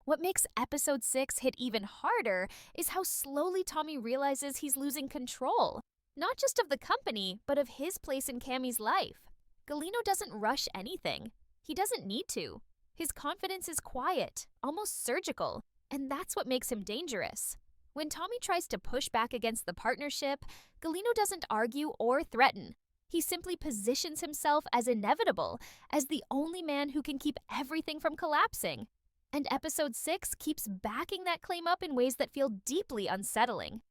What makes episode 6 hit even harder is how slowly Tommy realizes he's losing control, not just of the company, but of his place in Cammy's life. Galino doesn't rush anything. He doesn't need to. His confidence is quiet, almost surgical, and that's what makes him dangerous. When Tommy tries to push back against the partnership, Galino doesn't argue or threaten. He simply positions himself as inevitable, as the only man who can keep everything from collapsing. And episode 6 keeps backing that claim up in ways that feel deeply unsettling.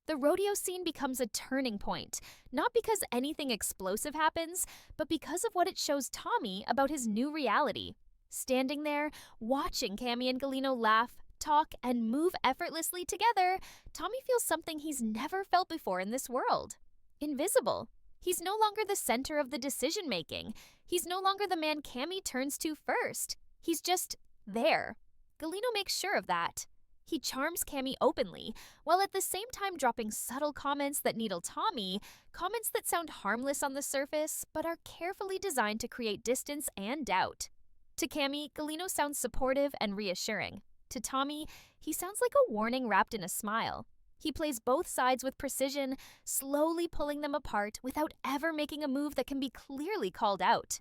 The rodeo scene becomes a turning point, not because anything explosive happens, but because of what it shows Tommy about his new reality. Standing there, watching Cammy and Galino laugh, talk, and move effortlessly together, Tommy feels something he's never felt before in this world. Invisible. He's no longer the center of the decision-making. He's no longer the man Cammy turns to first. He's just there. Galino makes sure of that. He charms Cammy openly, while at the same time dropping subtle comments that needle Tommy, comments that sound harmless on the surface, but are carefully designed to create distance and doubt. To Cammy, Galino sounds supportive and reassuring. To Tommy, he sounds like a warning wrapped in a smile. He plays both sides with precision, slowly pulling them apart without ever making a move that can be clearly called out.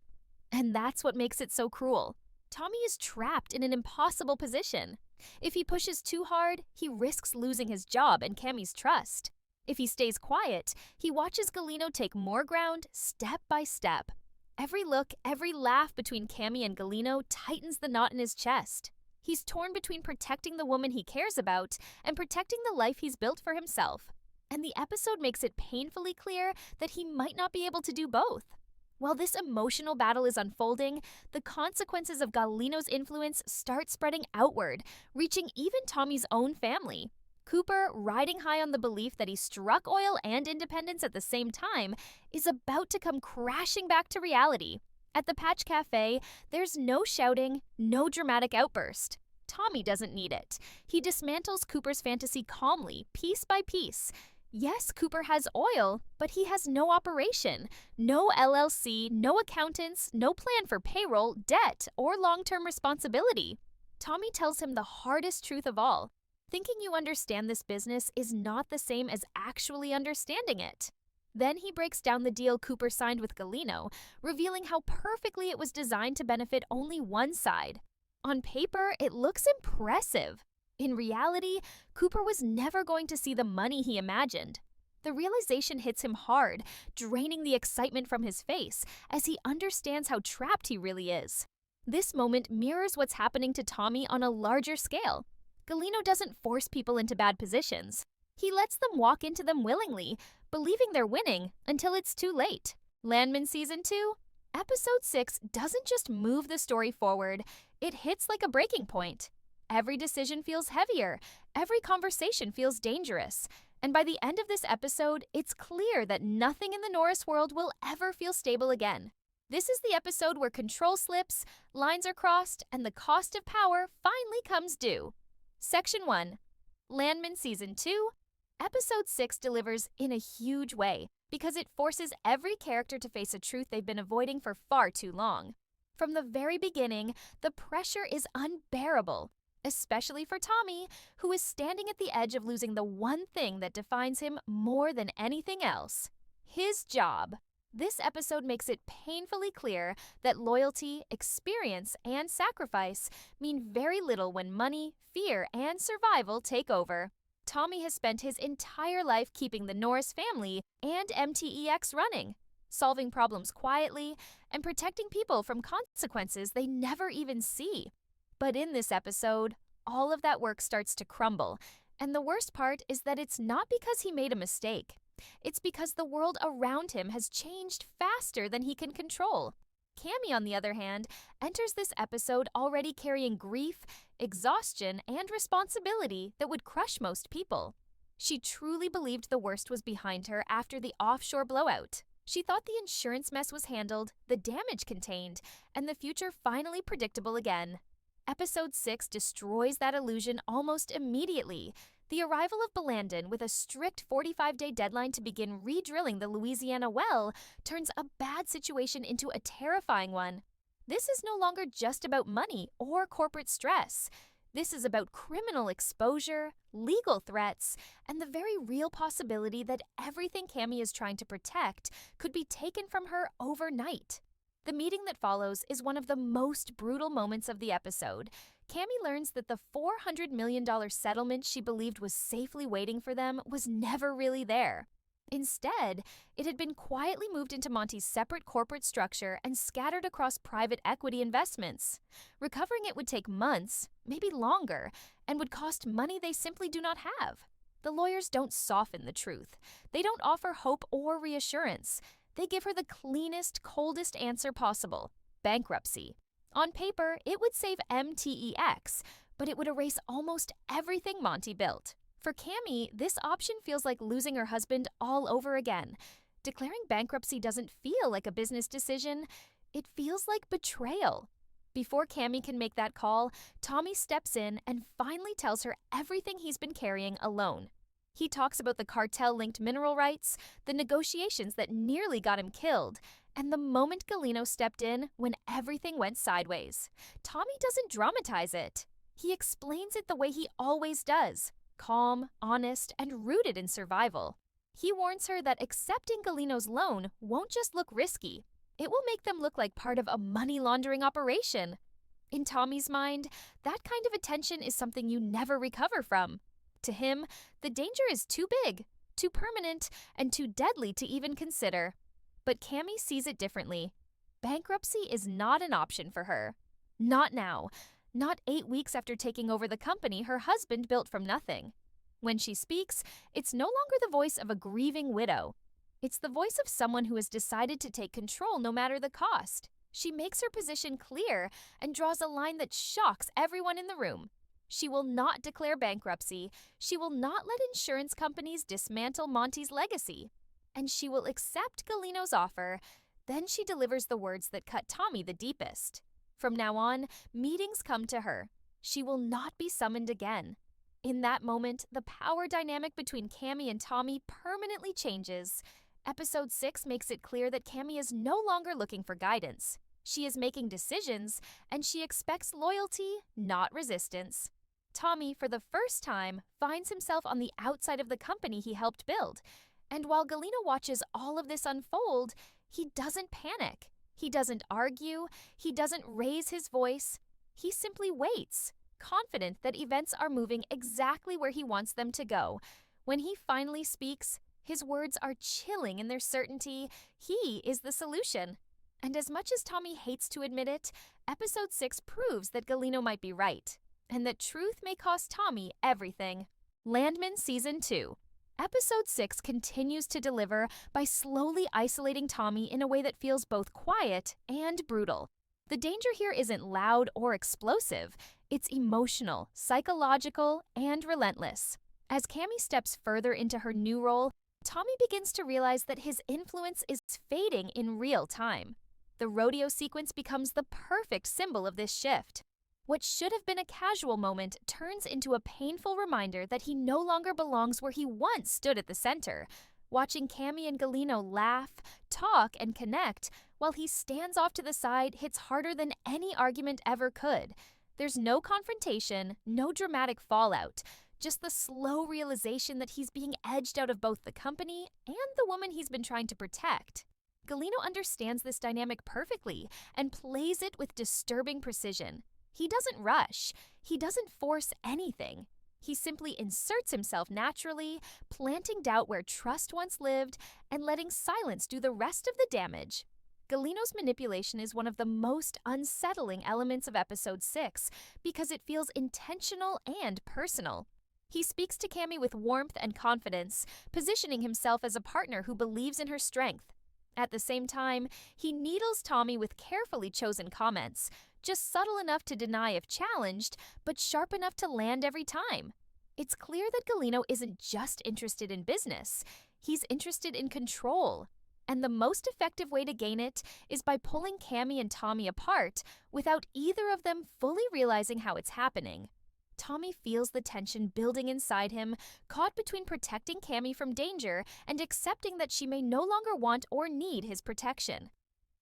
And that's what makes it so cruel. Tommy is trapped in an impossible position. If he pushes too hard, he risks losing his job and Cammy's trust. If he stays quiet, he watches Galino take more ground step by step. Every look, every laugh between Cammy and Galino tightens the knot in his chest. He's torn between protecting the woman he cares about and protecting the life he's built for himself. And the episode makes it painfully clear that he might not be able to do both. While this emotional battle is unfolding, the consequences of Galino's influence start spreading outward, reaching even Tommy's own family. Cooper, riding high on the belief that he struck oil and independence at the same time, is about to come crashing back to reality. At the Patch Cafe, there's no shouting, no dramatic outburst. Tommy doesn't need it. He dismantles Cooper's fantasy calmly, piece by piece. Yes, Cooper has oil, but he has no operation, no LLC, no accountants, no plan for payroll, debt, or long-term responsibility. Tommy tells him the hardest truth of all. Thinking you understand this business is not the same as actually understanding it. Then he breaks down the deal Cooper signed with Galino, revealing how perfectly it was designed to benefit only one side. On paper, it looks impressive. In reality, Cooper was never going to see the money he imagined. The realization hits him hard, draining the excitement from his face as he understands how trapped he really is. This moment mirrors what's happening to Tommy on a larger scale. Galino doesn't force people into bad positions. He lets them walk into them willingly, believing they're winning until it's too late. Landman Season 2? Episode 6 doesn't just move the story forward, it hits like a breaking point. Every decision feels heavier, every conversation feels dangerous, and by the end of this episode, it's clear that nothing in the Norris world will ever feel stable again. This is the episode where control slips, lines are crossed, and the cost of power finally comes due. Section 1. Landman Season 2. Episode 6 delivers in a huge way because it forces every character to face a truth they've been avoiding for far too long. From the very beginning, the pressure is unbearable, especially for Tommy, who is standing at the edge of losing the one thing that defines him more than anything else: his job. This episode makes it painfully clear that loyalty, experience, and sacrifice mean very little when money, fear, and survival take over. Tommy has spent his entire life keeping the Norris family and MTEX running, solving problems quietly, and protecting people from consequences they never even see. But in this episode, all of that work starts to crumble, and the worst part is that it's not because he made a mistake. It's because the world around him has changed faster than he can control. Cammy, on the other hand, enters this episode already carrying grief, exhaustion, and responsibility that would crush most people. She truly believed the worst was behind her after the offshore blowout. She thought the insurance mess was handled, the damage contained, and the future finally predictable again. Episode 6 destroys that illusion almost immediately. The arrival of Landman with a strict 45-day deadline to begin re-drilling the Louisiana well turns a bad situation into a terrifying one. This is no longer just about money or corporate stress. This is about criminal exposure, legal threats, and the very real possibility that everything Cammy is trying to protect could be taken from her overnight. The meeting that follows is one of the most brutal moments of the episode. Cammy learns that the $400 million settlement she believed was safely waiting for them was never really there. Instead, it had been quietly moved into Monty's separate corporate structure and scattered across private equity investments. Recovering it would take months, maybe longer, and would cost money they simply do not have. The lawyers don't soften the truth. They don't offer hope or reassurance. They give her the cleanest, coldest answer possible: bankruptcy. On paper, it would save MTEX, but it would erase almost everything Monty built. For Cammy, this option feels like losing her husband all over again. Declaring bankruptcy doesn't feel like a business decision. It feels like betrayal. Before Cammy can make that call, Tommy steps in and finally tells her everything he's been carrying alone. He talks about the cartel-linked mineral rights, the negotiations that nearly got him killed, and the moment Galino stepped in when everything went sideways. Tommy doesn't dramatize it. He explains it the way he always does: calm, honest, and rooted in survival. He warns her that accepting Galino's loan won't just look risky. It will make them look like part of a money laundering operation. In Tommy's mind, that kind of attention is something you never recover from. To him, the danger is too big, too permanent, and too deadly to even consider. But Cammy sees it differently. Bankruptcy is not an option for her. Not now. Not 8 weeks after taking over the company her husband built from nothing. When she speaks, it's no longer the voice of a grieving widow. It's the voice of someone who has decided to take control no matter the cost. She makes her position clear and draws a line that shocks everyone in the room. She will not declare bankruptcy. She will not let insurance companies dismantle Monty's legacy. And she will accept Galino's offer. Then she delivers the words that cut Tommy the deepest. From now on, meetings come to her. She will not be summoned again. In that moment, the power dynamic between Cammy and Tommy permanently changes. Episode 6 makes it clear that Cammy is no longer looking for guidance. She is making decisions, and she expects loyalty, not resistance. Tommy, for the first time, finds himself on the outside of the company he helped build. And while Galino watches all of this unfold, he doesn't panic. He doesn't argue. He doesn't raise his voice. He simply waits, confident that events are moving exactly where he wants them to go. When he finally speaks, his words are chilling in their certainty. He is the solution. And as much as Tommy hates to admit it, Episode 6 proves that Galino might be right, and that truth may cost Tommy everything. Landman Season 2. Episode 6 continues to deliver by slowly isolating Tommy in a way that feels both quiet and brutal. The danger here isn't loud or explosive. It's emotional, psychological, and relentless. As Cammy steps further into her new role, Tommy begins to realize that his influence is fading in real time. The rodeo sequence becomes the perfect symbol of this shift. What should have been a casual moment turns into a painful reminder that he no longer belongs where he once stood at the center. Watching Cammy and Galino laugh, talk, and connect while he stands off to the side hits harder than any argument ever could. There's no confrontation, no dramatic fallout, just the slow realization that he's being edged out of both the company and the woman he's been trying to protect. Galino understands this dynamic perfectly and plays it with disturbing precision. He doesn't rush. He doesn't force anything. He simply inserts himself naturally, planting doubt where trust once lived and letting silence do the rest of the damage. Galino's manipulation is one of the most unsettling elements of Episode 6 because it feels intentional and personal. He speaks to Cammy with warmth and confidence, positioning himself as a partner who believes in her strength. At the same time, he needles Tommy with carefully chosen comments, just subtle enough to deny if challenged, but sharp enough to land every time. It's clear that Galino isn't just interested in business. He's interested in control. And the most effective way to gain it is by pulling Cammy and Tommy apart without either of them fully realizing how it's happening. Tommy feels the tension building inside him, caught between protecting Cammy from danger and accepting that she may no longer want or need his protection.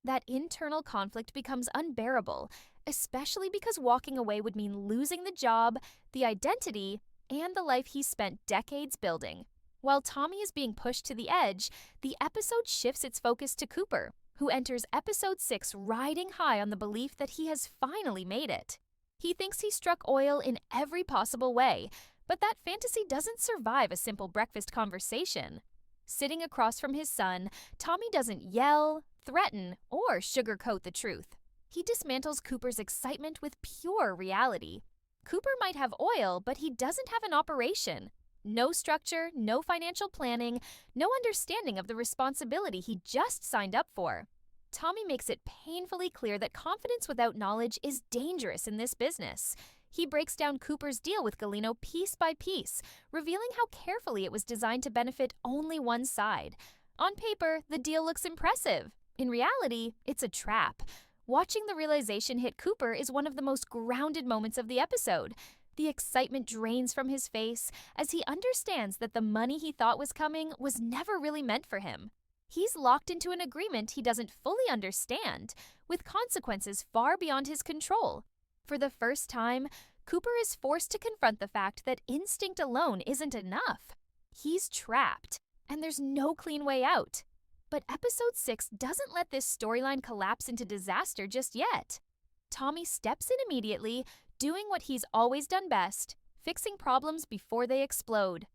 That internal conflict becomes unbearable, especially because walking away would mean losing the job, the identity, and the life he spent decades building. While Tommy is being pushed to the edge, the episode shifts its focus to Cooper, who enters episode 6 riding high on the belief that he has finally made it. He thinks he struck oil in every possible way, but that fantasy doesn't survive a simple breakfast conversation. Sitting across from his son, Tommy doesn't yell, threaten, or sugarcoat the truth. He dismantles Cooper's excitement with pure reality. Cooper might have oil, but he doesn't have an operation. No structure, no financial planning, no understanding of the responsibility he just signed up for. Tommy makes it painfully clear that confidence without knowledge is dangerous in this business. He breaks down Cooper's deal with Galino piece by piece, revealing how carefully it was designed to benefit only one side. On paper, the deal looks impressive. In reality, it's a trap. Watching the realization hit Cooper is one of the most grounded moments of the episode. The excitement drains from his face as he understands that the money he thought was coming was never really meant for him. He's locked into an agreement he doesn't fully understand, with consequences far beyond his control. For the first time, Cooper is forced to confront the fact that instinct alone isn't enough. He's trapped, and there's no clean way out. But episode 6 doesn't let this storyline collapse into disaster just yet. Tommy steps in immediately, doing what he's always done best, fixing problems before they explode.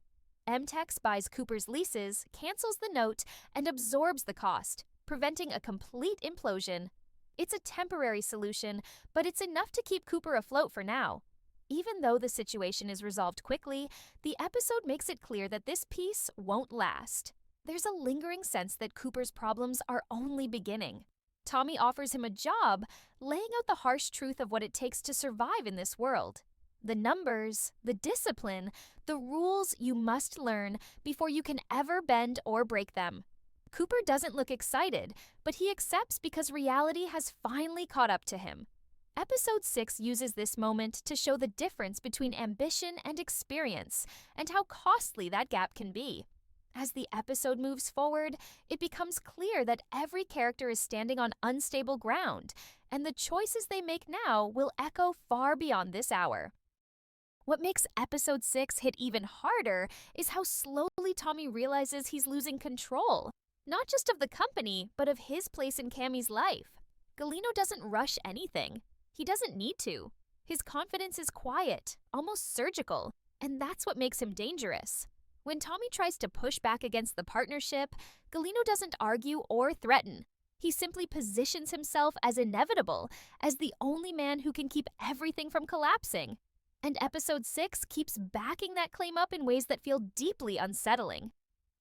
MTEX buys Cooper's leases, cancels the note, and absorbs the cost, preventing a complete implosion. It's a temporary solution, but it's enough to keep Cooper afloat for now. Even though the situation is resolved quickly, the episode makes it clear that this peace won't last. There's a lingering sense that Cooper's problems are only beginning. Tommy offers him a job, laying out the harsh truth of what it takes to survive in this world. The numbers, the discipline, the rules you must learn before you can ever bend or break them. Cooper doesn't look excited, but he accepts because reality has finally caught up to him. Episode 6 uses this moment to show the difference between ambition and experience, and how costly that gap can be. As the episode moves forward, it becomes clear that every character is standing on unstable ground, and the choices they make now will echo far beyond this hour. What makes episode 6 hit even harder is how slowly Tommy realizes he's losing control, not just of the company, but of his place in Cammy's life. Galino doesn't rush anything. He doesn't need to. His confidence is quiet, almost surgical, and that's what makes him dangerous. When Tommy tries to push back against the partnership, Galino doesn't argue or threaten. He simply positions himself as inevitable, as the only man who can keep everything from collapsing. And episode 6 keeps backing that claim up in ways that feel deeply unsettling.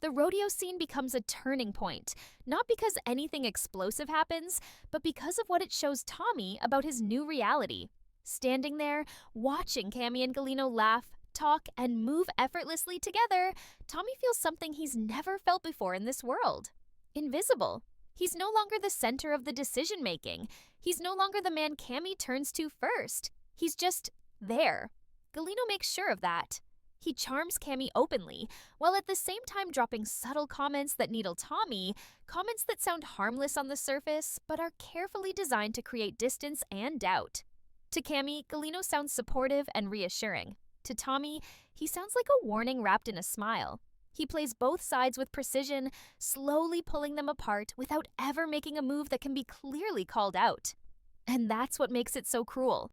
The rodeo scene becomes a turning point, not because anything explosive happens, but because of what it shows Tommy about his new reality. Standing there, watching Cammy and Galino laugh, talk, and move effortlessly together, Tommy feels something he's never felt before in this world. Invisible. He's no longer the center of the decision-making. He's no longer the man Cammy turns to first. He's just there. Galino makes sure of that. He charms Cammy openly, while at the same time dropping subtle comments that needle Tommy, comments that sound harmless on the surface, but are carefully designed to create distance and doubt. To Cammy, Galino sounds supportive and reassuring. To Tommy, he sounds like a warning wrapped in a smile. He plays both sides with precision, slowly pulling them apart without ever making a move that can be clearly called out. And that's what makes it so cruel.